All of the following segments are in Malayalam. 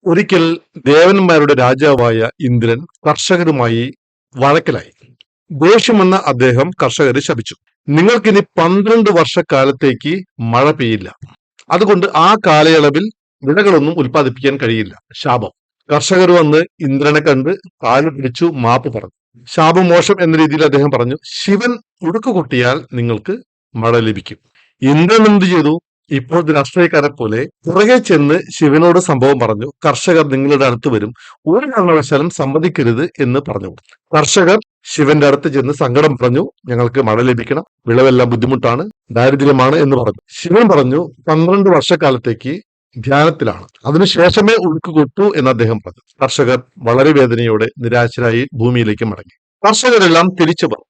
ഒരിക്കൽ ദേവന്മാരുടെ രാജാവായ ഇന്ദ്രൻ കർഷകരുമായി വഴക്കിലായി. ദേഷ്യം വന്ന അദ്ദേഹം കർഷകരെ ശപിച്ചു. നിങ്ങൾക്കിനി 12 വർഷക്കാലത്തേക്ക് മഴ പെയ്യില്ല. അതുകൊണ്ട് ആ കാലയളവിൽ വിളകളൊന്നും ഉൽപ്പാദിപ്പിക്കാൻ കഴിയില്ല. ശാപം. കർഷകർ വന്ന് ഇന്ദ്രനെ കണ്ട് കാല് പിടിച്ചു മാപ്പ് പറഞ്ഞു. ശാപം മോശം എന്ന രീതിയിൽ അദ്ദേഹം പറഞ്ഞു, ശിവൻ ഉടുക്ക് കൊട്ടിയാൽ നിങ്ങൾക്ക് മഴ ലഭിക്കും. ഇന്ദ്രൻ എന്ത് ചെയ്തു? ഇപ്പോൾ രാഷ്ട്രീയക്കാരെ പോലെ പുറകെ ചെന്ന് ശിവനോട് സംഭവം പറഞ്ഞു. കർഷകർ നിങ്ങളുടെ അടുത്ത് വരും, ഒരു കാരണവശാലും സമ്മതിക്കരുത് എന്ന് പറഞ്ഞു. കർഷകർ ശിവന്റെ അടുത്ത് ചെന്ന് സങ്കടം പറഞ്ഞു, ഞങ്ങൾക്ക് മഴ ലഭിക്കണം, വിളവെല്ലാം ബുദ്ധിമുട്ടാണ്, ദാരിദ്ര്യമാണ് എന്ന് പറഞ്ഞു. ശിവൻ പറഞ്ഞു, 12 വർഷക്കാലത്തേക്ക് ധ്യാനത്തിലാണ്, അതിനുശേഷമേ ഉഴുക്ക് കൊട്ടൂ എന്ന് അദ്ദേഹം പറഞ്ഞു. കർഷകർ വളരെ വേദനയോടെ നിരാശരായി ഭൂമിയിലേക്ക് മടങ്ങി. കർഷകരെല്ലാം തിരിച്ചു പറഞ്ഞു.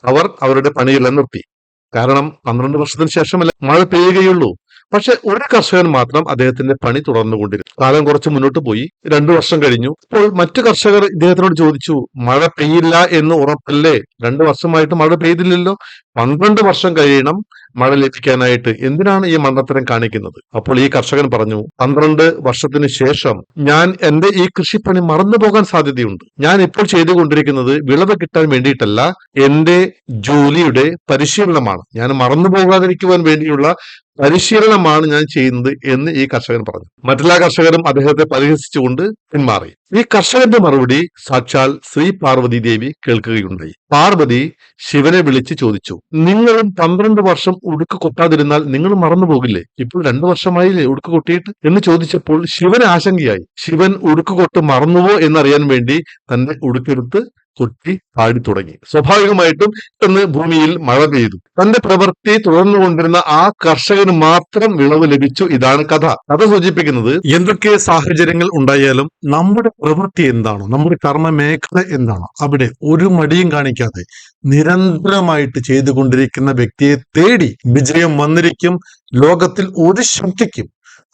അവർ അവരുടെ പണിയെല്ലാം നിർത്തി. കാരണം 12 വർഷത്തിന് ശേഷമല്ല മഴ പെയ്യുകയുള്ളൂ. പക്ഷെ ഒരു കർഷകൻ മാത്രം അദ്ദേഹത്തിന്റെ പണി തുടർന്നുകൊണ്ടിരുന്നു. കാലം കുറച്ച് മുന്നോട്ട് പോയി. 2 വർഷം കഴിഞ്ഞു. അപ്പോൾ മറ്റു കർഷകർ ഇദ്ദേഹത്തിനോട് ചോദിച്ചു, മഴ പെയ്യില്ല എന്ന് ഉറപ്പല്ലേ? 2 വർഷമായിട്ട് മഴ പെയ്തില്ലല്ലോ. 12 വർഷം കഴിയണം മഴ ലഭിക്കാനായിട്ട്, എന്തിനാണ് ഈ മണ്ടത്തരം കാണിക്കുന്നത്? അപ്പോൾ ഈ കർഷകൻ പറഞ്ഞു, 12 വർഷത്തിന് ശേഷം ഞാൻ എന്റെ ഈ കൃഷിപ്പണി മറന്നു പോകാൻ സാധ്യതയുണ്ട്. ഞാൻ ഇപ്പോൾ ചെയ്തുകൊണ്ടിരിക്കുന്നത് വിളവ് കിട്ടാൻ വേണ്ടിയിട്ടല്ല, എന്റെ ജോലിയുടെ പരിശീലനമാണ്. ഞാൻ മറന്നു പോകാതിരിക്കുവാൻ വേണ്ടിയുള്ള പരിശീലനമാണ് ഞാൻ ചെയ്യുന്നത് എന്ന് ഈ കർഷകൻ പറഞ്ഞു. മറ്റെല്ലാ കർഷകരും അദ്ദേഹത്തെ പരിഹസിച്ചുകൊണ്ട് പിന്മാറി. ഈ കർഷകന്റെ മറുപടി സാക്ഷാൽ ശ്രീ പാർവതി ദേവി കേൾക്കുകയുണ്ടായി. പാർവതി ശിവനെ വിളിച്ച് ചോദിച്ചു, നിങ്ങളും 12 വർഷം ഉടുക്ക് കൊട്ടാതിരുന്നാൽ നിങ്ങൾ മറന്നു പോകില്ലേ? ഇപ്പോൾ 2 വർഷമായില്ലേ ഉടുക്ക് കൊട്ടിയിട്ട് എന്ന് ചോദിച്ചപ്പോൾ ശിവന് ആശങ്കയായി. ശിവൻ ഉടുക്ക് കൊട്ട് മറന്നുവോ എന്നറിയാൻ വേണ്ടി തന്റെ ഉടുക്കെടുത്ത് കൊട്ടി പാടി തുടങ്ങി. സ്വാഭാവികമായിട്ടും ഇന്ന് ഭൂമിയിൽ മഴ പെയ്തു. തന്റെ പ്രവൃത്തി തുടർന്നുകൊണ്ടിരുന്ന ആ കർഷകന് മാത്രം വിളവ് ലഭിച്ചു. ഇതാണ് കഥ സൂചിപ്പിക്കുന്നത്. എന്തൊക്കെ സാഹചര്യങ്ങൾ ഉണ്ടായാലും നമ്മുടെ പ്രവൃത്തി എന്താണോ, നമ്മുടെ കർമ്മ മേഖല എന്താണോ, അവിടെ ഒരു മടിയും കാണിക്കാതെ നിരന്തരമായിട്ട് ചെയ്തുകൊണ്ടിരിക്കുന്ന വ്യക്തിയെ തേടി വിജയം വന്നിരിക്കും. ലോകത്തിൽ ഒരു ശക്തിക്കും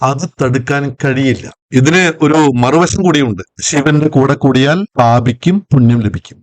അത് തടുക്കാൻ കഴിയില്ല. ഇതിന് ഒരു മറുവശം കൂടിയുണ്ട്. ശിവന്റെ കൂടെ കൂടിയാൽ പാപിക്കും പുണ്യം ലഭിക്കും.